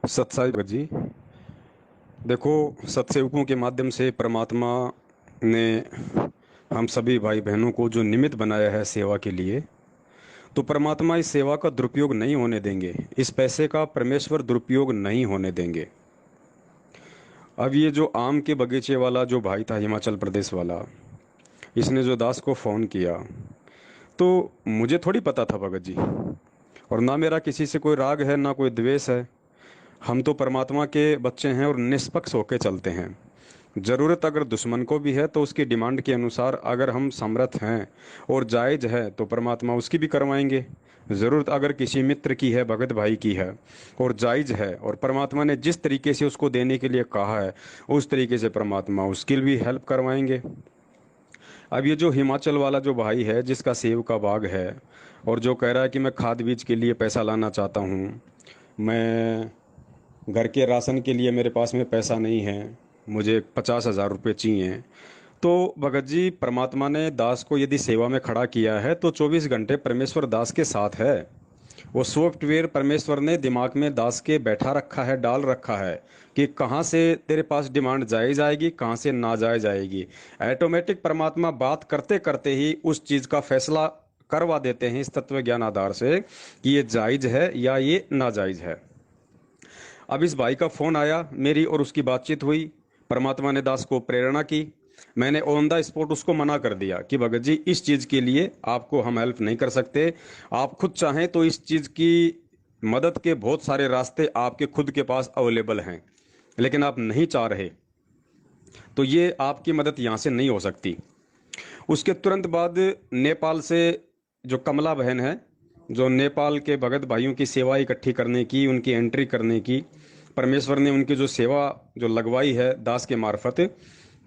सत्साई भगत जी, देखो, सत्सेवकों के माध्यम से परमात्मा ने हम सभी भाई बहनों को जो निमित्त बनाया है सेवा के लिए, तो परमात्मा इस सेवा का दुरुपयोग नहीं होने देंगे। इस पैसे का परमेश्वर दुरुपयोग नहीं होने देंगे। अब ये जो आम के बगीचे वाला जो भाई था, हिमाचल प्रदेश वाला, इसने जो दास को फ़ोन किया, तो मुझे थोड़ी पता था भगत जी, और ना मेरा किसी से कोई राग है ना कोई द्वेष है। हम तो परमात्मा के बच्चे हैं और निष्पक्ष होकर चलते हैं। ज़रूरत अगर दुश्मन को भी है तो उसकी डिमांड के अनुसार अगर हम समर्थ हैं और जायज़ है तो परमात्मा उसकी भी करवाएंगे। ज़रूरत अगर किसी मित्र की है, भगत भाई की है, और जायज़ है, और परमात्मा ने जिस तरीके से उसको देने के लिए कहा है उस तरीके से परमात्मा उसकी भी हेल्प करवाएंगे। अब ये जो हिमाचल वाला जो भाई है जिसका सेब का बाग है और जो कह रहा है कि मैं खाद बीज के लिए पैसा लाना चाहता हूँ, मैं घर के राशन के लिए मेरे पास में पैसा नहीं है, मुझे 50,000 रुपये चाहिए। तो भगत जी, परमात्मा ने दास को यदि सेवा में खड़ा किया है तो 24 घंटे परमेश्वर दास के साथ है। वो सॉफ्टवेयर परमेश्वर ने दिमाग में दास के बैठा रखा है, डाल रखा है कि कहाँ से तेरे पास डिमांड जायज़ आएगी, कहाँ से नाजायज़ आएगी। ऑटोमेटिक परमात्मा बात करते करते ही उस चीज़ का फैसला करवा देते हैं इस तत्व ज्ञान आधार से कि ये जायज़ है या ये नाजायज़ है। अब इस भाई का फ़ोन आया, मेरी और उसकी बातचीत हुई, परमात्मा ने दास को प्रेरणा की। मैंने ऑन द स्पॉट उसको मना कर दिया कि भगत जी, इस चीज़ के लिए आपको हम हेल्प नहीं कर सकते। आप खुद चाहें तो इस चीज़ की मदद के बहुत सारे रास्ते आपके खुद के पास अवेलेबल हैं, लेकिन आप नहीं चाह रहे, तो ये आपकी मदद यहाँ से नहीं हो सकती। उसके तुरंत बाद नेपाल से जो कमला बहन है, जो नेपाल के भगत भाइयों की सेवा इकट्ठी करने की, उनकी एंट्री करने की, परमेश्वर ने उनकी जो सेवा जो लगवाई है दास के मार्फत,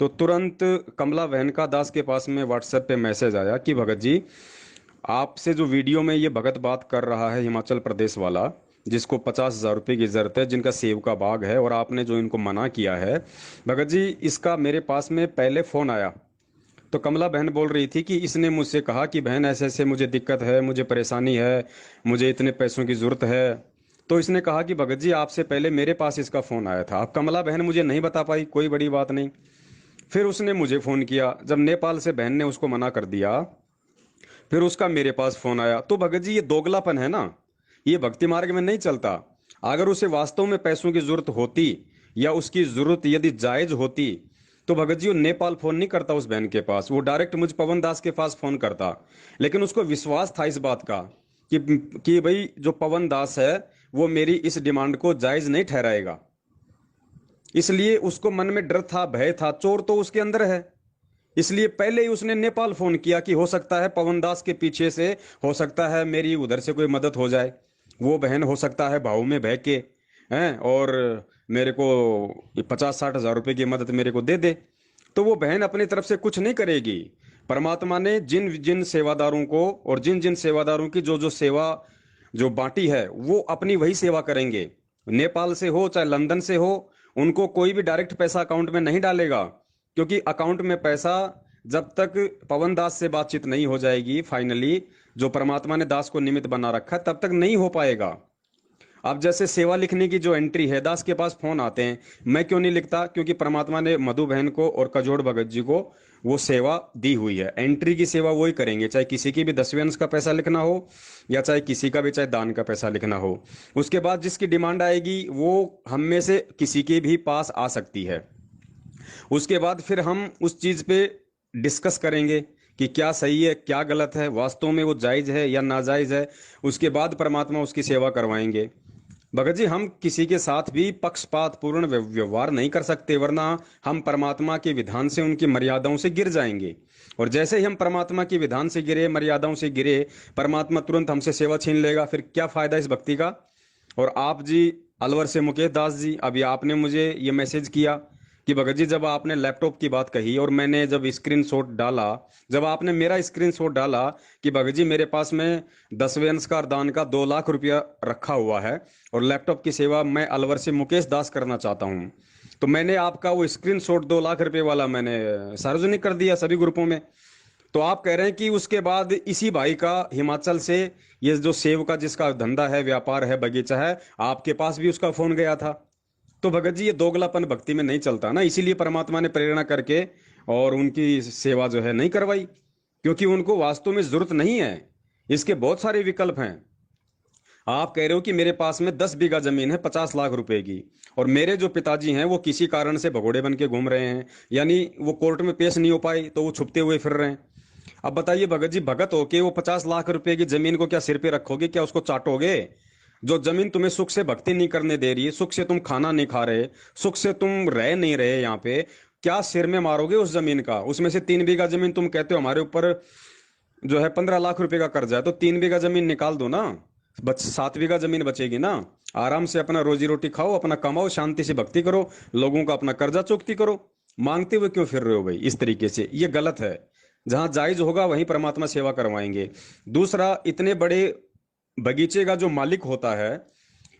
तो तुरंत कमला बहन का दास के पास में व्हाट्सएप पे मैसेज आया कि भगत जी, आपसे जो वीडियो में ये भगत बात कर रहा है हिमाचल प्रदेश वाला, जिसको 50,000 रुपये की ज़रूरत है, जिनका सेब का बाग है, और आपने जो इनको मना किया है, भगत जी, इसका मेरे पास में पहले फ़ोन आया। तो कमला बहन बोल रही थी कि इसने मुझसे कहा कि बहन, ऐसे ऐसे मुझे दिक्कत है, मुझे परेशानी है, मुझे इतने पैसों की ज़रूरत है। तो इसने कहा कि भगत जी, आपसे पहले मेरे पास इसका फ़ोन आया था। अब कमला बहन मुझे नहीं बता पाई, कोई बड़ी बात नहीं। फिर उसने मुझे फ़ोन किया, जब नेपाल से बहन ने उसको मना कर दिया, फिर उसका मेरे पास फ़ोन आया। तो भगत जी, ये दोगलापन है ना, ये भक्ति मार्ग में नहीं चलता। अगर उसे वास्तव में पैसों की ज़रूरत होती या उसकी ज़रूरत यदि जायज़ होती, तो भगत जी वो नेपाल फ़ोन नहीं करता उस बहन के पास, वो डायरेक्ट मुझ पवन दास के पास फ़ोन करता। लेकिन उसको विश्वास था इस बात का कि भाई जो पवन दास है वो मेरी इस डिमांड को जायज़ नहीं ठहराएगा। इसलिए उसको मन में डर था, भय था, चोर तो उसके अंदर है। इसलिए पहले ही उसने नेपाल फोन किया कि हो सकता है पवन दास के पीछे से, हो सकता है मेरी उधर से कोई मदद हो जाए। वो बहन हो सकता है भाव में बह के हैं और मेरे को 50-60 हज़ार रुपए की मदद मेरे को दे दे। तो वो बहन अपनी तरफ से कुछ नहीं करेगी। परमात्मा ने जिन जिन सेवादारों को और जिन जिन सेवादारों की जो जो सेवा जो बांटी है, वो अपनी वही सेवा करेंगे। नेपाल से हो चाहे लंदन से हो, उनको कोई भी डायरेक्ट पैसा अकाउंट में नहीं डालेगा, क्योंकि अकाउंट में पैसा जब तक पवन दास से बातचीत नहीं हो जाएगी फाइनली, जो परमात्मा ने दास को निमित्त बना रखा है, तब तक नहीं हो पाएगा। अब जैसे सेवा लिखने की जो एंट्री है, दास के पास फोन आते हैं, मैं क्यों नहीं लिखता? क्योंकि परमात्मा ने मधु बहन को और कजोड़ भगत जी को वो सेवा दी हुई है। एंट्री की सेवा वही करेंगे, चाहे किसी की भी 10वें अंश का पैसा लिखना हो या चाहे किसी का भी चाहे दान का पैसा लिखना हो। उसके बाद जिसकी डिमांड आएगी वो हम में से किसी के भी पास आ सकती है। उसके बाद फिर हम उस चीज़ पे डिस्कस करेंगे कि क्या सही है, क्या गलत है, वास्तव में वो जायज़ है या नाजायज़ है। उसके बाद परमात्मा उसकी सेवा करवाएंगे। भगत जी, हम किसी के साथ भी पक्षपात पूर्ण व्यवहार नहीं कर सकते, वरना हम परमात्मा के विधान से, उनकी मर्यादाओं से गिर जाएंगे। और जैसे ही हम परमात्मा के विधान से गिरे, मर्यादाओं से गिरे, परमात्मा तुरंत हमसे सेवा छीन लेगा। फिर क्या फायदा इस भक्ति का? और आप जी, अलवर से मुकेश दास जी, अभी आपने मुझे ये मैसेज किया कि भगत जी, जब आपने लैपटॉप की बात कही और मैंने जब स्क्रीनशॉट डाला, जब आपने मेरा स्क्रीनशॉट डाला कि भगत जी मेरे पास में 10वें अंश का दान का 2 लाख रुपया रखा हुआ है और लैपटॉप की सेवा मैं अलवर से मुकेश दास करना चाहता हूँ, तो मैंने आपका वो स्क्रीनशॉट 2 लाख रुपए वाला मैंने सार्वजनिक कर दिया सभी ग्रुपों में। तो आप कह रहे हैं कि उसके बाद इसी भाई का हिमाचल से ये जो सेब का जिसका धंधा है, व्यापार है, बगीचा है, आपके पास भी उसका फोन गया था। तो भगत जी ये दोगलापन भक्ति में नहीं चलता ना, इसीलिए परमात्मा ने प्रेरणा करके और उनकी सेवा जो है नहीं करवाई, क्योंकि उनको वास्तव में जरूरत नहीं है। इसके बहुत सारे विकल्प हैं। आप कह रहे हो कि मेरे पास में 10 बीघा जमीन है 50 लाख रुपए की, और मेरे जो पिताजी हैं वो किसी कारण से भगोड़े बन के घूम रहे हैं, यानी वो कोर्ट में पेश नहीं हो पाई तो वो छुपते हुए फिर रहे हैं। अब बताइए भगत जी, भगत होके वो 50 लाख रुपए की जमीन को क्या सिर पे रखोगे, क्या उसको चाटोगे? जो जमीन तुम्हें सुख से भक्ति नहीं करने दे रही है, सुख से तुम खाना नहीं खा रहे, सुख से तुम रह नहीं रहे यहाँ पे, क्या सिर में मारोगे उस जमीन का? उसमें से 3 बीघा जमीन तुम कहते हो हमारे ऊपर जो है 15 लाख रुपए का कर्जा है, तो 3 बीघा जमीन निकाल दो ना, 7 बीघा जमीन बचेगी ना। आराम से अपना रोजी रोटी खाओ, अपना कमाओ, शांति से भक्ति करो, लोगों का अपना कर्जा चुकती करो। मांगते हुए क्यों फिर रहे हो भाई इस तरीके से? ये गलत है। जहां जायज होगा वहीं परमात्मा सेवा करवाएंगे। दूसरा, इतने बड़े बगीचे का जो मालिक होता है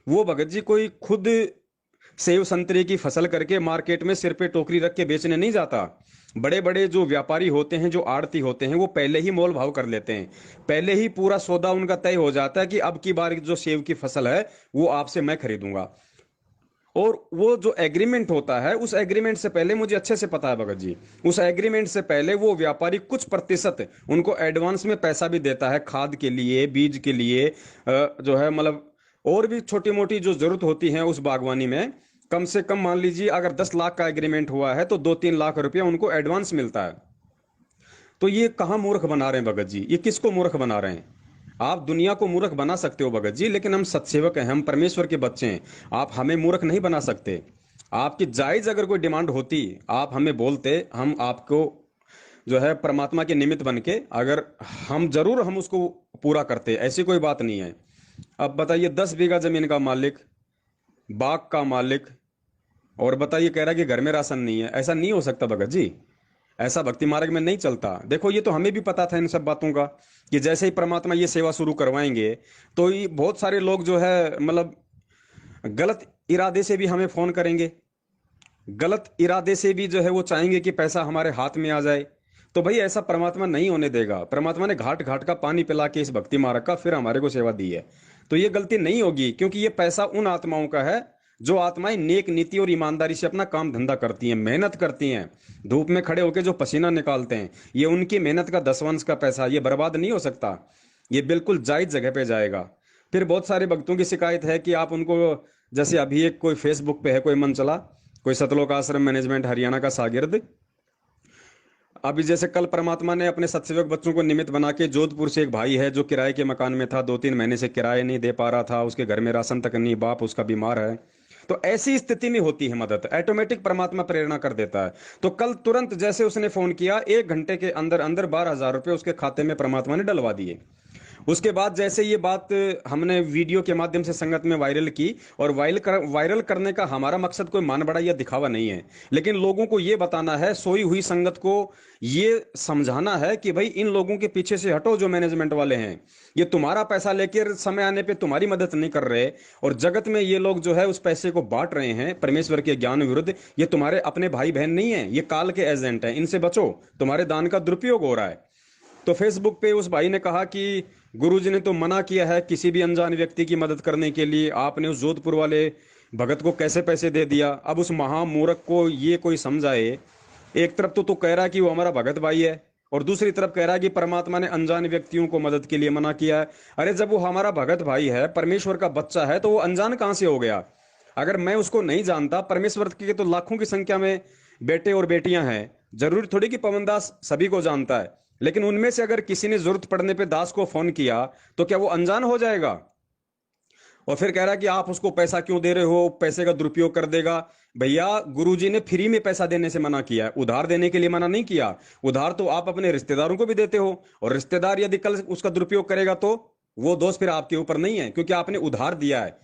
वो भगत जी कोई खुद सेब संतरे की फसल करके मार्केट में सिर पे टोकरी रख के बेचने नहीं जाता। बड़े बड़े जो व्यापारी होते हैं, जो आड़ती होते हैं, वो पहले ही मोल भाव कर लेते हैं, पहले ही पूरा सौदा उनका तय हो जाता है कि अब की बार जो सेब की फसल है वो आपसे मैं खरीदूंगा। और वो जो एग्रीमेंट होता है, उस एग्रीमेंट से पहले मुझे अच्छे से पता है भगत जी, उस एग्रीमेंट से पहले वो व्यापारी कुछ प्रतिशत उनको एडवांस में पैसा भी देता है, खाद के लिए, बीज के लिए, जो है मतलब और भी छोटी मोटी जो जरूरत होती है उस बागवानी में। कम से कम मान लीजिए अगर 10 लाख का एग्रीमेंट हुआ है तो 2-3 लाख रुपया उनको एडवांस मिलता है। तो ये कहाँ मूर्ख बना रहे हैं भगत जी? ये किसको मूर्ख बना रहे हैं? आप दुनिया को मूर्ख बना सकते हो भगत जी, लेकिन हम सत्सेवक हैं, हम परमेश्वर के बच्चे हैं, आप हमें मूर्ख नहीं बना सकते। आपकी जायज अगर कोई डिमांड होती, आप हमें बोलते, हम आपको जो है परमात्मा के निमित्त बन के, अगर हम जरूर हम उसको पूरा करते, ऐसी कोई बात नहीं है। अब बताइए, 10 बीघा जमीन का मालिक, बाग का मालिक, और बताइए कह रहा है कि घर में राशन नहीं है। ऐसा नहीं हो सकता भगत जी, ऐसा भक्ति मार्ग में नहीं चलता। देखो ये तो हमें भी पता था इन सब बातों का, कि जैसे ही परमात्मा ये सेवा शुरू करवाएंगे तो ये बहुत सारे लोग जो है मतलब गलत इरादे से भी हमें फोन करेंगे, गलत इरादे से भी जो है वो चाहेंगे कि पैसा हमारे हाथ में आ जाए। तो भाई ऐसा परमात्मा नहीं होने देगा। परमात्मा ने घाट घाट का पानी पिला के इस भक्ति मार्ग का फिर हमारे को सेवा दी है, तो ये गलती नहीं होगी, क्योंकि ये पैसा उन आत्माओं का है जो आत्माएं नेक नीति और ईमानदारी से अपना काम धंधा करती हैं, मेहनत करती हैं, धूप में खड़े होकर जो पसीना निकालते हैं, ये उनकी मेहनत का दसवंश का पैसा, ये बर्बाद नहीं हो सकता, ये बिल्कुल जायज जगह पे जाएगा। फिर बहुत सारे भक्तों की शिकायत है कि आप उनको, जैसे अभी एक कोई फेसबुक पे है कोई मन चला, कोई सतलोक आश्रम मैनेजमेंट हरियाणा का शागिर्द, अभी जैसे कल परमात्मा ने अपने सत्सेवक बच्चों को निमित्त बना के, जोधपुर से एक भाई है जो किराए के मकान में था, 2-3 महीने से किराए नहीं दे पा रहा था, उसके घर में राशन तक नहीं, बाप उसका बीमार है। तो ऐसी स्थिति में होती है मदद, ऑटोमेटिक परमात्मा प्रेरणा कर देता है। तो कल तुरंत जैसे उसने फोन किया, 1 घंटे के अंदर अंदर 12,000 रुपये उसके खाते में परमात्मा ने डलवा दिए। उसके बाद जैसे ये बात हमने वीडियो के माध्यम से संगत में वायरल की, और वायरल करने का हमारा मकसद कोई मान बड़ा या दिखावा नहीं है, लेकिन लोगों को ये बताना है, सोई हुई संगत को ये समझाना है कि भाई इन लोगों के पीछे से हटो, जो मैनेजमेंट वाले हैं, ये तुम्हारा पैसा लेकर समय आने पे तुम्हारी मदद नहीं कर रहे, और जगत में ये लोग जो है उस पैसे को बांट रहे हैं परमेश्वर के ज्ञान विरुद्ध। ये तुम्हारे अपने भाई बहन नहीं है, ये काल के एजेंट हैं, इनसे बचो, तुम्हारे दान का दुरुपयोग हो रहा है। तो फेसबुक पे उस भाई ने कहा कि गुरुजी ने तो मना किया है किसी भी अनजान व्यक्ति की मदद करने के लिए, आपने उस जोधपुर वाले भगत को कैसे पैसे दे दिया? अब उस महामूर्ख को ये कोई समझाए। एक तरफ तो कह रहा है कि वो हमारा भगत भाई है, और दूसरी तरफ कह रहा है कि परमात्मा ने अनजान व्यक्तियों को मदद के लिए मना किया है। अरे जब वो हमारा भगत भाई है, परमेश्वर का बच्चा है, तो वो अनजान कहां से हो गया? अगर मैं उसको नहीं जानता, परमेश्वर के तो लाखों की संख्या में बेटे और बेटियां हैं, जरूरी थोड़ी कि पवनदास सभी को जानता है, लेकिन उनमें से अगर किसी ने जरूरत पड़ने पे दास को फोन किया तो क्या वो अनजान हो जाएगा? और फिर कह रहा है कि आप उसको पैसा क्यों दे रहे हो, पैसे का दुरुपयोग कर देगा। भैया गुरुजी ने फ्री में पैसा देने से मना किया है, उधार देने के लिए मना नहीं किया। उधार तो आप अपने रिश्तेदारों को भी देते हो, और रिश्तेदार यदि कल उसका दुरुपयोग करेगा तो वो दोष फिर आपके ऊपर नहीं है, क्योंकि आपने उधार दिया है,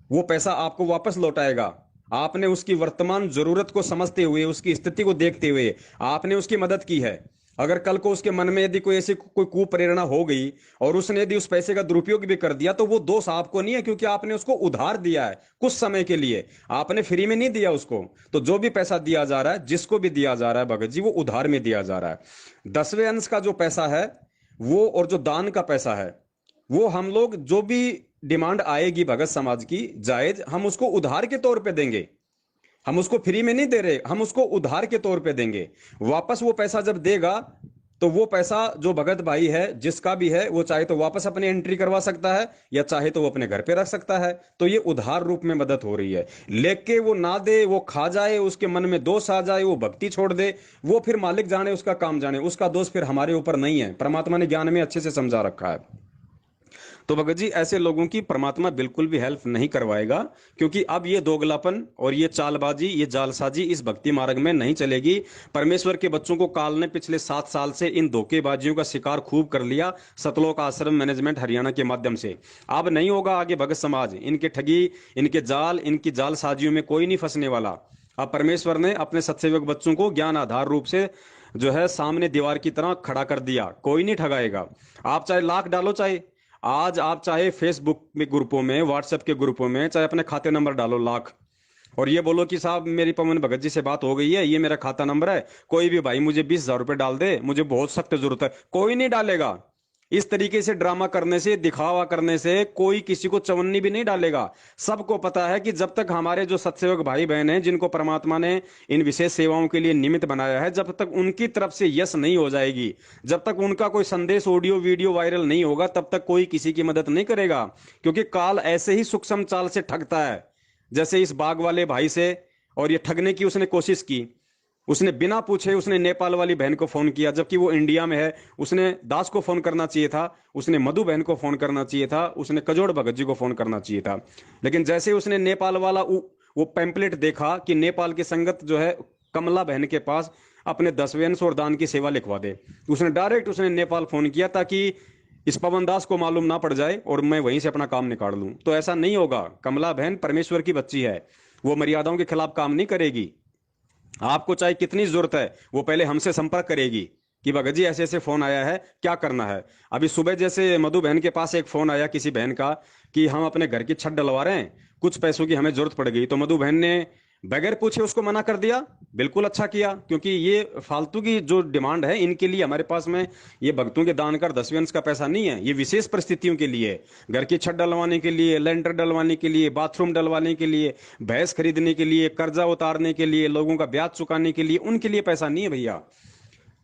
वो पैसा आपको वापस लौटाएगा। आपने उसकी वर्तमान जरूरत को समझते हुए, उसकी स्थिति को देखते हुए आपने उसकी मदद की है। अगर कल को उसके मन में यदि कोई ऐसी कोई कुप्रेरणा हो गई और उसने यदि उस पैसे का दुरुपयोग भी कर दिया, तो वो दोष आपको नहीं है, क्योंकि आपने उसको उधार दिया है कुछ समय के लिए, आपने फ्री में नहीं दिया उसको। तो जो भी पैसा दिया जा रहा है, जिसको भी दिया जा रहा है भगत जी, वो उधार में दिया जा रहा है। 10वें अंश का जो पैसा है वो, और जो दान का पैसा है वो, हम लोग जो भी डिमांड आएगी भगत समाज की जायज, हम उसको उधार के तौर पे देंगे। हम उसको फ्री में नहीं दे रहे, हम उसको उधार के तौर पे देंगे। वापस वो पैसा जब देगा, तो वो पैसा जो भगत भाई है जिसका भी है, वो चाहे तो वापस अपनी एंट्री करवा सकता है, या चाहे तो वो अपने घर पे रख सकता है। तो ये उधार रूप में मदद हो रही है। लेके वो ना दे, वो खा जाए, उसके मन में दोष आ जाए, वो भक्ति छोड़ दे, वो फिर मालिक जाने, उसका काम जाने, उसका दोष फिर हमारे ऊपर नहीं है। परमात्मा ने ज्ञान में अच्छे से समझा रखा है। तो भगत जी, ऐसे लोगों की परमात्मा बिल्कुल भी हेल्प नहीं करवाएगा, क्योंकि अब ये दोगलापन और ये चालबाजी, ये जालसाजी इस भक्ति मार्ग में नहीं चलेगी। परमेश्वर के बच्चों को काल ने पिछले 7 साल से इन धोखेबाजियों का शिकार खूब कर लिया, सतलोक आश्रम मैनेजमेंट हरियाणा के माध्यम से। अब नहीं होगा आगे भगत समाज, इनके ठगी, इनके जाल, इनकी जालसाजियों में कोई नहीं फंसने वाला। अब परमेश्वर ने अपने सत्सेवक बच्चों को ज्ञान आधार रूप से जो है सामने दीवार की तरह खड़ा कर दिया। कोई नहीं ठगाएगा। आप चाहे लाख डालो, चाहे आज आप चाहे फेसबुक में ग्रुपों में, व्हाट्सएप के ग्रुपों में, चाहे अपने खाते नंबर डालो लाख, और ये बोलो कि साहब मेरी पवन भगत जी से बात हो गई है, ये मेरा खाता नंबर है, कोई भी भाई मुझे 20,000 रुपए डाल दे, मुझे बहुत सख्त जरूरत है। कोई नहीं डालेगा। इस तरीके से ड्रामा करने से, दिखावा करने से कोई किसी को चवन्नी भी नहीं डालेगा। सबको पता है कि जब तक हमारे जो सत्सेवक भाई बहन हैं, जिनको परमात्मा ने इन विशेष सेवाओं के लिए निमित्त बनाया है, जब तक उनकी तरफ से यस नहीं हो जाएगी, जब तक उनका कोई संदेश ऑडियो वीडियो वायरल नहीं होगा, तब तक कोई किसी की मदद नहीं करेगा। क्योंकि काल ऐसे ही सूक्ष्म चाल से ठगता है, जैसे इस बाग वाले भाई से। और ये ठगने की उसने कोशिश की, उसने बिना पूछे उसने नेपाल वाली बहन को फोन किया, जबकि वो इंडिया में है। उसने दास को फोन करना चाहिए था, उसने मधु बहन को फोन करना चाहिए था, उसने कजोड़ भगत जी को फोन करना चाहिए था। लेकिन जैसे उसने नेपाल वाला वो पैम्पलेट देखा कि नेपाल की संगत जो है कमला बहन के पास अपने 10वें अंश और दान की सेवा लिखवा दे, उसने डायरेक्ट उसने नेपाल फोन किया, ताकि इस पवन दास को मालूम ना पड़ जाए और मैं वहीं से अपना काम निकाल लूं। तो ऐसा नहीं होगा। कमला बहन परमेश्वर की बच्ची है, वो मर्यादाओं के खिलाफ काम नहीं करेगी। आपको चाहे कितनी जरूरत है, वो पहले हमसे संपर्क करेगी कि भगत जी ऐसे ऐसे फोन आया है, क्या करना है। अभी सुबह जैसे मधु बहन के पास एक फोन आया किसी बहन का कि हम अपने घर की छत डलवा रहे हैं, कुछ पैसों की हमें जरूरत पड़ गई, तो मधु बहन ने बगैर पूछे उसको मना कर दिया। बिल्कुल अच्छा किया, क्योंकि ये फालतू की जो डिमांड है इनके लिए हमारे पास में ये भक्तों के दान कर 10वें अंश का पैसा नहीं है, ये विशेष परिस्थितियों के लिए, घर की छत डलवाने के लिए, लेंटर डलवाने के लिए, बाथरूम डलवाने के लिए, भैंस खरीदने के लिए, कर्जा उतारने के लिए, लोगों का ब्याज चुकाने के लिए, उनके लिए पैसा नहीं है भैया।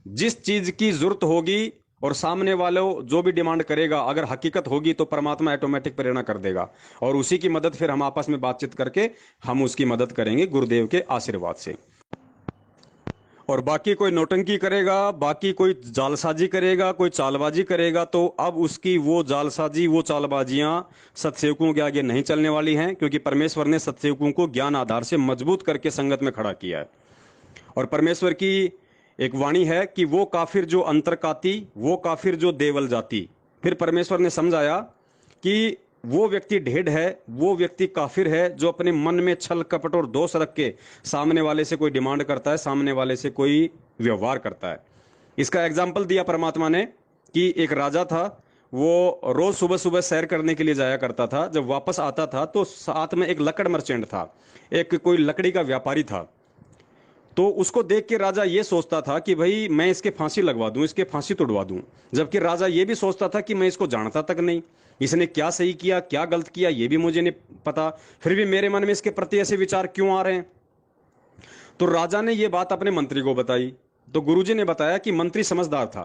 जिस चीज की जरूरत होगी और सामने वालों जो भी डिमांड करेगा, अगर हकीकत होगी तो परमात्मा ऑटोमेटिक प्रेरणा कर देगा, और उसी की मदद फिर हम आपस में बातचीत करके हम उसकी मदद करेंगे गुरुदेव के आशीर्वाद से। और बाकी कोई नौटंकी करेगा, बाकी कोई जालसाजी करेगा, कोई चालबाजी करेगा, तो अब उसकी वो जालसाजी, वो चालबाजियां सत्सेवकों के आगे नहीं चलने वाली हैं, क्योंकि परमेश्वर ने सत्सेवकों को ज्ञान आधार से मजबूत करके संगत में खड़ा किया है। और परमेश्वर की एक वाणी है कि वो काफिर जो अंतरकाती, वो काफिर जो देवल जाति। फिर परमेश्वर ने समझाया कि वो व्यक्ति ढेढ़ है, वो व्यक्ति काफिर है जो अपने मन में छल कपट और दोष रख के सामने वाले से कोई डिमांड करता है, सामने वाले से कोई व्यवहार करता है। इसका एग्जाम्पल दिया परमात्मा ने कि एक राजा था, वो रोज सुबह सुबह सैर करने के लिए जाया करता था। जब वापस आता था तो साथ में एक लकड़ मर्चेंट था, एक कोई लकड़ी का व्यापारी था। तो उसको देख के राजा ये सोचता था कि भाई मैं इसके फांसी लगवा दूं, इसके फांसी तुड़वा दूं। जबकि राजा ये भी सोचता था कि मैं इसको जानता तक नहीं, इसने क्या सही किया क्या गलत किया ये भी मुझे नहीं पता, फिर भी मेरे मन में इसके प्रति ऐसे विचार क्यों आ रहे हैं। तो राजा ने ये बात अपने मंत्री को बताई। तो गुरुजी ने बताया कि मंत्री समझदार था।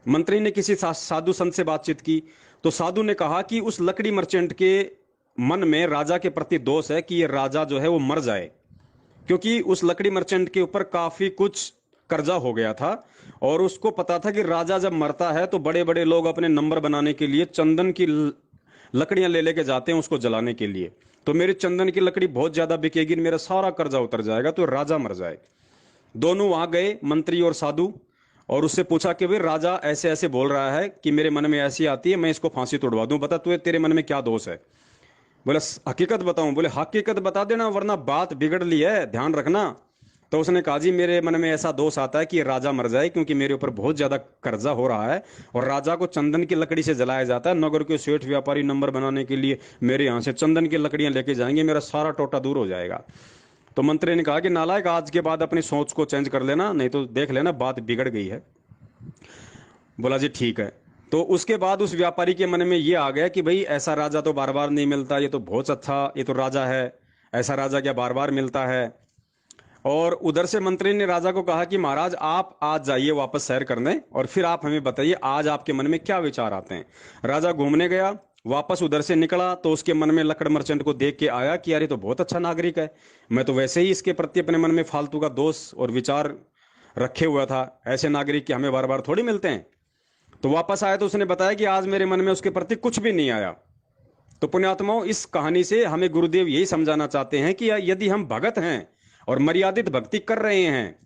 मंत्री ने किसी साधु संत से बातचीत की, तो साधु ने कहा कि उस लकड़ी मर्चेंट के मन में राजा के प्रति दोष है कि ये राजा जो है वो मर जाए, क्योंकि उस लकड़ी मर्चेंट के ऊपर काफी कुछ कर्जा हो गया था। और उसको पता था कि राजा जब मरता है तो बड़े बड़े लोग अपने नंबर बनाने के लिए चंदन की लकड़ियां ले लेके जाते हैं उसको जलाने के लिए। तो मेरी चंदन की लकड़ी बहुत ज्यादा बिकेगी, मेरा सारा कर्जा उतर जाएगा, तो राजा मर जाए। दोनों वहां गए, मंत्री और साधु, और उससे पूछा कि भाई राजा ऐसे ऐसे बोल रहा है कि मेरे मन में ऐसी आती है, मैं इसको फांसी तोड़वा दूं, बता तू तेरे मन में क्या दोष है। बोले हकीकत बताऊं। बोले हकीकत बता देना वरना बात बिगड़ ली है, ध्यान रखना। तो उसने कहा जी मेरे मन में ऐसा दोष आता है कि राजा मर जाए, क्योंकि मेरे ऊपर बहुत ज्यादा कर्जा हो रहा है, और राजा को चंदन की लकड़ी से जलाया जाता है। नगर के सेठ व्यापारी नंबर बनाने के लिए मेरे यहाँ से चंदन की लकड़ियां लेके जाएंगे, मेरा सारा टोटा दूर हो जाएगा। तो मंत्री ने कहा कि नालायक, आज के बाद अपनी सोच को चेंज कर लेना, नहीं तो देख लेना बात बिगड़ गई है। बोला जी ठीक है। तो उसके बाद उस व्यापारी के मन में ये आ गया कि भाई ऐसा राजा तो बार बार नहीं मिलता, ये तो बहुत अच्छा, ये तो राजा है, ऐसा राजा क्या बार बार मिलता है। और उधर से मंत्री ने राजा को कहा कि महाराज आप आज जाइए वापस सैर करने, और फिर आप हमें बताइए आज आपके मन में क्या विचार आते हैं। राजा घूमने गया, वापस उधर से निकला तो उसके मन में लकड़ मर्चेंट को देख के आया कि यार ये तो बहुत अच्छा नागरिक है, मैं तो वैसे ही इसके प्रति अपने मन में फालतू का दोष और विचार रखे हुआ था, ऐसे नागरिक के हमें बार बार थोड़ी मिलते हैं। तो वापस आया तो उसने बताया कि आज मेरे मन में उसके प्रति कुछ भी नहीं आया। तो पुण्यात्माओं, इस कहानी से हमें गुरुदेव यही समझाना चाहते हैं कि यदि हम भगत हैं और मर्यादित भक्ति कर रहे हैं,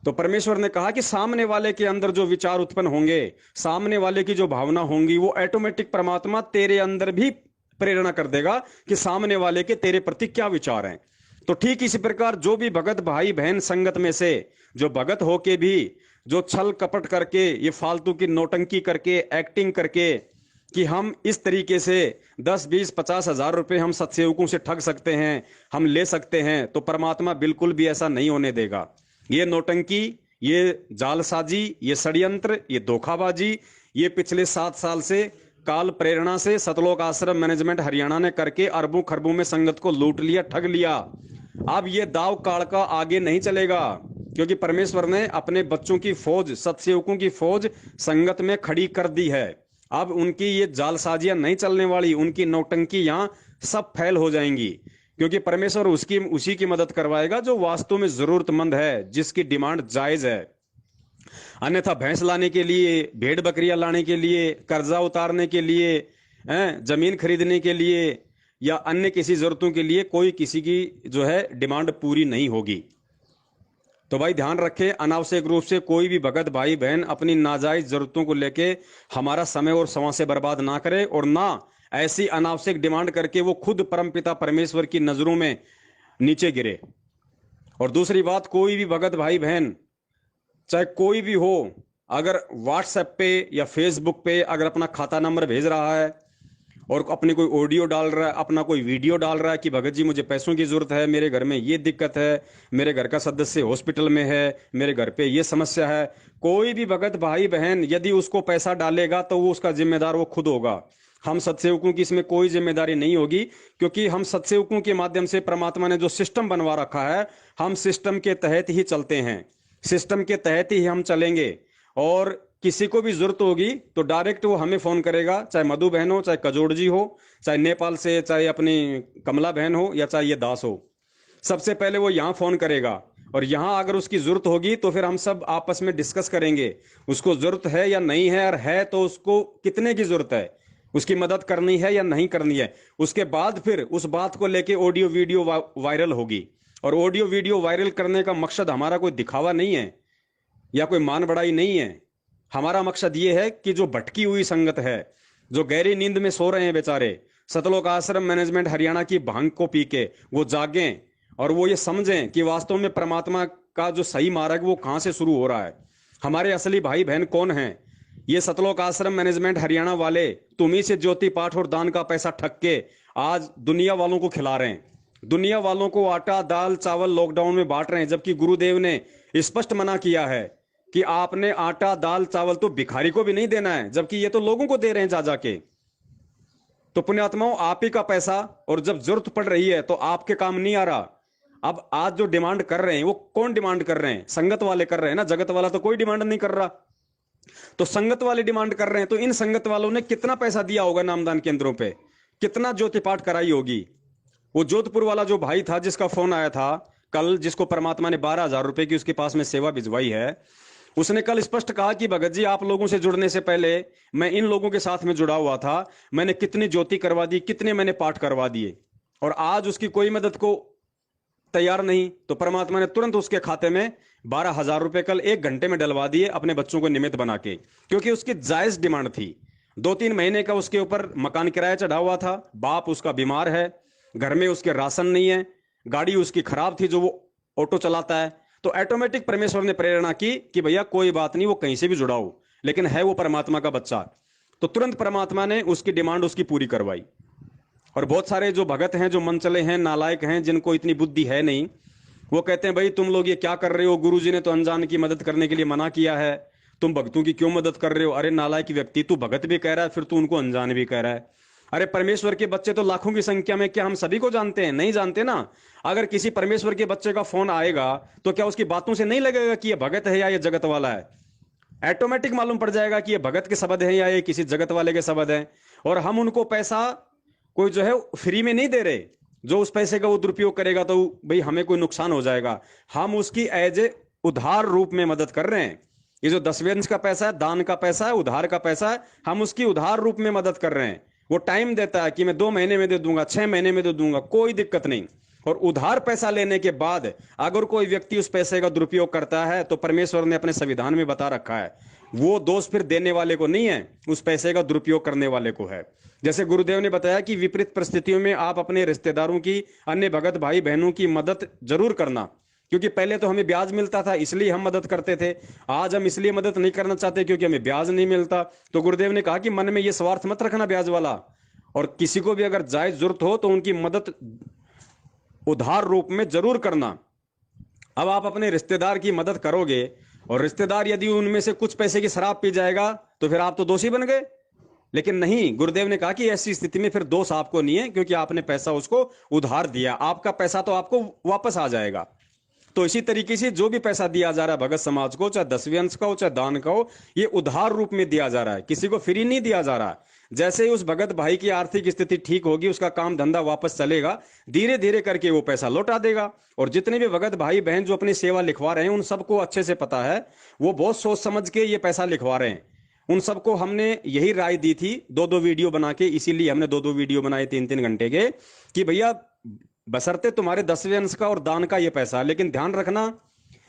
तो परमेश्वर ने कहा कि सामने वाले के अंदर जो विचार उत्पन्न होंगे, सामने वाले की जो भावना होंगी, वो ऑटोमेटिक परमात्मा तेरे अंदर भी प्रेरणा कर देगा कि सामने वाले के तेरे प्रति क्या विचार हैं। तो ठीक इसी प्रकार जो भी भगत भाई बहन संगत में से जो भगत होके भी जो छल कपट करके, ये फालतू की नौटंकी करके, एक्टिंग करके कि हम इस तरीके से 10 20 50 हजार रुपए हम सत्सेवकों से ठग सकते हैं, हम ले सकते हैं, तो परमात्मा बिल्कुल भी ऐसा नहीं होने देगा। ये नौटंकी, ये जालसाजी, ये षड्यंत्र, ये धोखाबाजी, ये पिछले 7 साल से काल प्रेरणा से सतलोक आश्रम मैनेजमेंट हरियाणा ने करके अरबों खरबों में संगत को लूट लिया, ठग लिया। अब ये दाव काल का आगे नहीं चलेगा, क्योंकि परमेश्वर ने अपने बच्चों की फौज, सत्सेवकों की फौज संगत में खड़ी कर दी है। अब उनकी ये जालसाजियां नहीं चलने वाली, उनकी नौटंकी यहां सब फैल हो जाएंगी, क्योंकि परमेश्वर उसी की मदद करवाएगा जो वास्तव में जरूरतमंद है, जिसकी डिमांड जायज है। अन्यथा भैंस लाने के लिए, भेड़ बकरियां लाने के लिए, कर्जा उतारने के लिए, जमीन खरीदने के लिए या अन्य किसी जरूरतों के लिए कोई किसी की जो है डिमांड पूरी नहीं होगी। तो भाई ध्यान रखें, अनावश्यक रूप से कोई भी भगत भाई बहन अपनी नाजायज जरूरतों को लेके हमारा समय और समय बर्बाद ना करे, और ना ऐसी अनावश्यक डिमांड करके वो खुद परमपिता परमेश्वर की नजरों में नीचे गिरे। और दूसरी बात, कोई भी भगत भाई बहन चाहे कोई भी हो, अगर व्हाट्सएप पे या फेसबुक पे अगर अपना खाता नंबर भेज रहा है और अपनी कोई ऑडियो डाल रहा है, अपना कोई वीडियो डाल रहा है कि भगत जी मुझे पैसों की जरूरत है, मेरे घर में ये दिक्कत है, मेरे घर का सदस्य हॉस्पिटल में है, मेरे घर पे ये समस्या है, कोई भी भगत भाई बहन यदि उसको पैसा डालेगा तो वो उसका जिम्मेदार वो खुद होगा। हम सत्सेवकों की इसमें कोई जिम्मेदारी नहीं होगी, क्योंकि हम सत्सेवकों के माध्यम से परमात्मा ने जो सिस्टम बनवा रखा है, हम सिस्टम के तहत ही चलते हैं, सिस्टम के तहत ही हम चलेंगे। और किसी को भी जरूरत होगी तो डायरेक्ट वो हमें फोन करेगा, चाहे मधु बहन हो, चाहे कजोड़ जी हो, चाहे नेपाल से, चाहे अपनी कमला बहन हो, या चाहे ये दास हो, सबसे पहले वो यहाँ फोन करेगा। और यहाँ अगर उसकी जरूरत होगी तो फिर हम सब आपस में डिस्कस करेंगे उसको जरूरत है या नहीं है, और है तो उसको कितने की जरूरत है, उसकी मदद करनी है या नहीं करनी है। उसके बाद फिर उस बात को लेके ऑडियो वीडियो वायरल होगी। और ऑडियो वीडियो वायरल करने का मकसद हमारा कोई दिखावा नहीं है या कोई मान बढ़ाई नहीं है। हमारा मकसद ये है कि जो भटकी हुई संगत है, जो गहरी नींद में सो रहे हैं बेचारे, सतलोक आश्रम मैनेजमेंट हरियाणा की भांग को पी के वो जागें और वो ये समझें कि वास्तव में परमात्मा का जो सही मार्ग वो कहां से शुरू हो रहा है। हमारे असली भाई बहन कौन हैं? ये सतलोक आश्रम मैनेजमेंट हरियाणा वाले तुम्ही से ज्योति पाठ और दान का पैसा ठग के आज दुनिया वालों को खिला रहे हैं, दुनिया वालों को आटा दाल चावल लॉकडाउन में बांट रहे हैं, जबकि गुरुदेव ने स्पष्ट मना किया है कि आपने आटा दाल चावल तो भिखारी को भी नहीं देना है, जबकि ये तो लोगों को दे रहे हैं जा जाके। तो पुण्यात्माओं, आप ही का पैसा, और जब जरूरत पड़ रही है तो आपके काम नहीं आ रहा। अब आज जो डिमांड कर रहे हैं वो कौन डिमांड कर रहे हैं? संगत वाले कर रहे हैं ना, जगत वाला तो कोई डिमांड नहीं कर रहा। तो संगत वाले डिमांड कर रहे हैं, तो इन संगत वालों ने कितना पैसा दिया होगा नामदान केंद्रों पे, कितना ज्योति पाठ कराई होगी। वो जोधपुर वाला जो भाई था जिसका फोन आया था कल, जिसको परमात्मा ने 12,000 रुपए की उसके पास में सेवा भिजवाई है, उसने कल स्पष्ट कहा कि भगत जी आप लोगों से जुड़ने से पहले मैं इन लोगों के साथ में जुड़ा हुआ था, मैंने कितनी ज्योति करवा दी, कितने मैंने पाठ करवा दिए, और आज उसकी कोई मदद को तैयार नहीं। तो परमात्मा ने तुरंत उसके खाते में 12,000 रुपए कल 1 घंटे में डलवा दिए, अपने बच्चों को निमित्त बना के, क्योंकि उसकी जायज डिमांड थी। 2-3 महीने का उसके ऊपर मकान किराया चढ़ा हुआ था, बाप उसका बीमार है, घर में उसके राशन नहीं है, गाड़ी उसकी खराब थी जो वो ऑटो चलाता है, तो ऑटोमेटिक परमेश्वर ने प्रेरणा की कि भैया कोई बात नहीं, वो कहीं से भी जुड़ा हो, लेकिन है वो परमात्मा का बच्चा। तो तुरंत परमात्मा ने उसकी डिमांड उसकी पूरी करवाई। और बहुत सारे जो भगत हैं, जो मन चले हैं, नालायक हैं, जिनको इतनी बुद्धि है नहीं, वो कहते हैं भाई तुम लोग ये क्या कर रहे हो, गुरुजी ने तो अनजान की मदद करने के लिए मना किया है, तुम भक्तों की क्यों मदद कर रहे हो। अरे नालायक व्यक्ति, तू भगत भी कह रहा है, फिर तू उनको अनजान भी कह रहा है। अरे परमेश्वर के बच्चे तो लाखों की संख्या में, क्या हम सभी को जानते हैं? नहीं जानते ना। अगर किसी परमेश्वर के बच्चे का फोन आएगा तो क्या उसकी बातों से नहीं लगेगा कि ये भगत है या ये जगत वाला है? ऑटोमेटिक मालूम पड़ जाएगा कि ये भगत के शब्द हैं या ये किसी जगत वाले के शब्द हैं। और हम उनको पैसा कोई जो है फ्री में नहीं दे रहे। जो उस पैसे का वो दुरुपयोग करेगा तो भाई हमें कोई नुकसान हो जाएगा। हम उसकी एज ए उधार रूप में मदद कर रहे हैं। ये जो 10वें का पैसा है, दान का पैसा है, उधार का पैसा है, हम उसकी उधार रूप में मदद कर रहे हैं। वो टाइम देता है कि मैं 2 महीने में दे दूंगा, 6 महीने में दे दूंगा, कोई दिक्कत नहीं। और उधार पैसा लेने के बाद अगर कोई व्यक्ति उस पैसे का दुरुपयोग करता है तो परमेश्वर ने अपने संविधान में बता रखा है, वो दोष फिर देने वाले को नहीं है, उस पैसे का दुरुपयोग करने वाले को है। जैसे गुरुदेव ने बताया कि विपरीत परिस्थितियों में आप अपने रिश्तेदारों की, अन्य भगत भाई बहनों की मदद जरूर करना, क्योंकि पहले तो हमें ब्याज मिलता था इसलिए हम मदद करते थे। आज हम इसलिए मदद नहीं करना चाहते क्योंकि हमें ब्याज नहीं मिलता। तो गुरुदेव ने कहा कि मन में यह स्वार्थ मत रखना ब्याज वाला, और किसी को भी अगर जायज जरूरत हो तो उनकी मदद उधार रूप में जरूर करना। अब आप अपने रिश्तेदार की मदद करोगे और रिश्तेदार यदि उनमें से कुछ पैसे की शराब पी जाएगा तो फिर आप तो दोषी बन गए। लेकिन नहीं, गुरुदेव ने कहा कि ऐसी स्थिति में फिर दोष आपको नहीं है, क्योंकि आपने पैसा उसको उधार दिया, आपका पैसा तो आपको वापस आ जाएगा। तो इसी तरीके से जो भी पैसा दिया जा रहा है भगत समाज को, चाहे 10वें अंश का हो चाहे दान का हो, ये उधार रूप में दिया जा रहा है, किसी को फ्री नहीं दिया जा रहा। जैसे ही उस भगत भाई की आर्थिक स्थिति ठीक होगी, उसका काम धंधा वापस चलेगा, धीरे धीरे करके वो पैसा लौटा देगा। और जितने भी भगत भाई बहन जो अपनी सेवा लिखवा रहे हैं, उन सबको अच्छे से पता है, वो बहुत सोच समझ के ये पैसा लिखवा रहे हैं। उन सबको हमने यही राय दी थी 2-2 वीडियो बना के, इसीलिए हमने 2-2 वीडियो बनाए 3-3 घंटे के, कि भैया बशर्ते तुम्हारे 10वें अंश का और दान का ये पैसा, लेकिन ध्यान रखना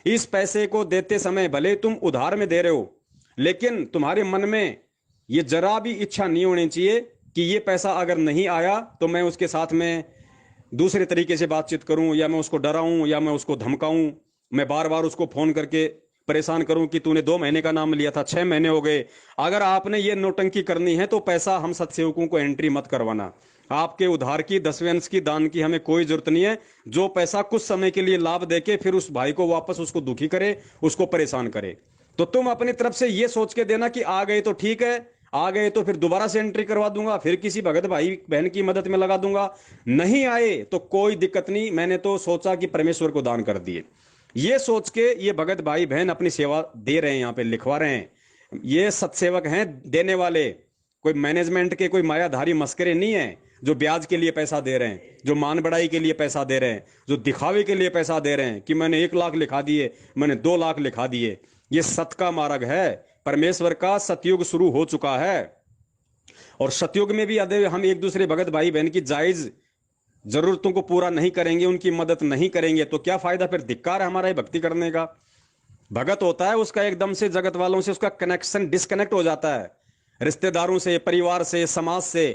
इस पैसे को देते समय भले तुम उधार में दे रहे हो, लेकिन तुम्हारे मन में ये जरा भी इच्छा नहीं होनी चाहिए कि ये पैसा अगर नहीं आया तो मैं उसके साथ में दूसरे तरीके से बातचीत करूं, या मैं उसको डराऊं, या मैं उसको धमकाऊं, मैं बार बार उसको फोन करके परेशान करूं कि तूने 2 महीने का नाम लिया था, 6 महीने हो गए। अगर आपने ये नौटंकी करनी है तो पैसा हम सत्सेवकों को एंट्री मत करवाना। आपके उधार की, 10वें अंश की, दान की हमें कोई जरूरत नहीं है। जो पैसा कुछ समय के लिए लाभ देके फिर उस भाई को वापस उसको दुखी करे, उसको परेशान करे, तो तुम अपनी तरफ से ये सोच के देना कि आ गए तो ठीक है, आ गए तो फिर दोबारा से एंट्री करवा दूंगा, फिर किसी भगत भाई बहन की मदद में लगा दूंगा। नहीं आए तो कोई दिक्कत नहीं, मैंने तो सोचा कि परमेश्वर को दान कर दिए, ये सोच के ये भगत भाई बहन अपनी सेवा दे रहे हैं, यहां पे लिखवा रहे हैं। ये सत्सेवक हैं देने वाले, कोई मैनेजमेंट के कोई मायाधारी मस्करे नहीं है जो ब्याज के लिए पैसा दे रहे हैं, जो मान बढ़ाई के लिए पैसा दे रहे हैं, जो दिखावे के लिए पैसा दे रहे हैं कि मैंने 1 लाख लिखा दिए, मैंने 2 लाख लिखा दिए। ये सत का मार्ग है, परमेश्वर का सतयुग शुरू हो चुका है। और सतयुग में भी यदि हम एक दूसरे भगत भाई बहन की जायज जरूरतों को पूरा नहीं करेंगे, उनकी मदद नहीं करेंगे, तो क्या फायदा? फिर धिक्कार है हमारा भक्ति करने का। भगत होता है उसका एकदम से जगत वालों से उसका कनेक्शन डिस्कनेक्ट हो जाता है, रिश्तेदारों से, परिवार से, समाज से।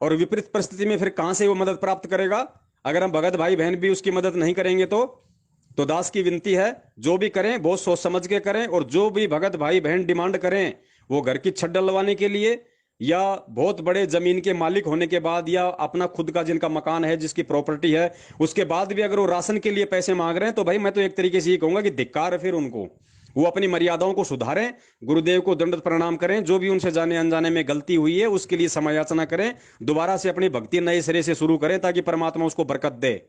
और विपरीत परिस्थिति में फिर कहां से वो मदद प्राप्त करेगा? अगर हम भगत भाई बहन भी उसकी मदद नहीं करेंगे तो दास की विनती है, जो भी करें बहुत सोच समझ के करें। और जो भी भगत भाई बहन डिमांड करें, वो घर की छत डलवाने के लिए, या बहुत बड़े जमीन के मालिक होने के बाद, या अपना खुद का जिनका मकान है, जिसकी प्रॉपर्टी है, उसके बाद भी अगर वो राशन के लिए पैसे मांग रहे हैं, तो भाई मैं तो एक तरीके से ये कहूंगा कि धिक्कार है फिर उनको। वो अपनी मर्यादाओं को सुधारें, गुरुदेव को दंडवत प्रणाम करें, जो भी उनसे जाने अनजाने में गलती हुई है उसके लिए समायाचना करें, दोबारा से अपनी भक्ति नए सिरे से शुरू करें, ताकि परमात्मा उसको बरकत दे।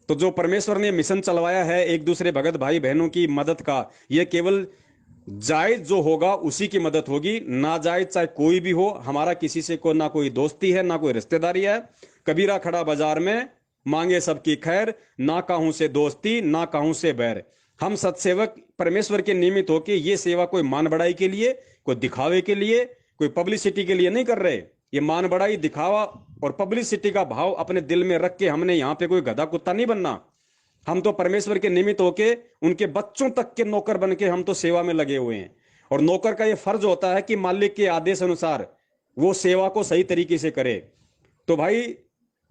तो जो परमेश्वर ने मिशन चलवाया है एक दूसरे भगत भाई बहनों की मदद का, यह केवल जायज जो होगा उसी की मदद होगी, नाजायज चाहे कोई भी हो। हमारा किसी से को ना कोई दोस्ती है, ना कोई रिश्तेदारी है। कबीरा खड़ा बाजार में मांगे सबकी खैर, ना काहू से दोस्ती ना काहू से बैर। हम सत्सेवक परमेश्वर के निमित्त होके ये सेवा कोई मान बढ़ाई के लिए, कोई दिखावे के लिए, कोई पब्लिसिटी के लिए नहीं कर रहे। ये मान बढ़ाई, दिखावा और पब्लिसिटी का भाव अपने दिल में रख के हमने यहां पे कोई गधा कुत्ता नहीं बनना। हम तो परमेश्वर के निमित्त होके उनके बच्चों तक के नौकर बन के हम तो सेवा में लगे हुए हैं। और नौकर का यह फर्ज होता है कि मालिक के आदेश अनुसार वो सेवा को सही तरीके से करे। तो भाई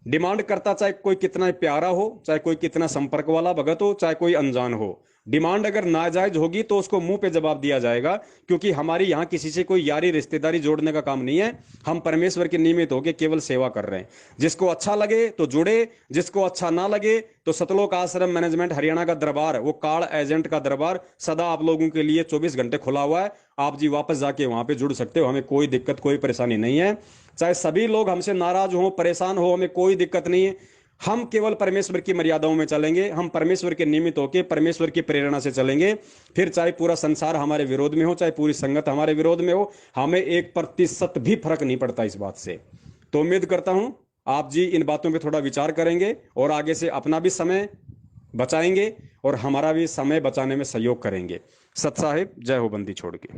डिमांड करता चाहे कोई कितना प्यारा हो, चाहे कोई कितना संपर्क वाला भगत हो, चाहे कोई अनजान हो, डिमांड अगर नाजायज होगी तो उसको मुंह पे जवाब दिया जाएगा, क्योंकि हमारी यहां किसी से कोई यारी रिश्तेदारी जोड़ने का काम नहीं है। हम परमेश्वर के निमित्त होकर केवल सेवा कर रहे हैं। जिसको अच्छा लगे तो जुड़े, जिसको अच्छा ना लगे तो सतलोक आश्रम मैनेजमेंट हरियाणा का दरबार, वो कार्ड एजेंट का दरबार सदा आप लोगों के लिए 24 घंटे खुला हुआ है। आप जी वापस जाके वहां पे जुड़ सकते हो, हमें कोई दिक्कत कोई परेशानी नहीं है। चाहे सभी लोग हमसे नाराज हो, परेशान हो, हमें कोई दिक्कत नहीं है। हम केवल परमेश्वर की मर्यादाओं में चलेंगे, हम परमेश्वर के निमित्त होकर परमेश्वर की प्रेरणा से चलेंगे। फिर चाहे पूरा संसार हमारे विरोध में हो, चाहे पूरी संगत हमारे विरोध में हो, हमें 1% भी फर्क नहीं पड़ता इस बात से। तो उम्मीद करता हूं आप जी इन बातों पे थोड़ा विचार करेंगे और आगे से अपना भी समय बचाएंगे और हमारा भी समय बचाने में सहयोग करेंगे। सत साहिब, जय हो बंदी छोड़ के।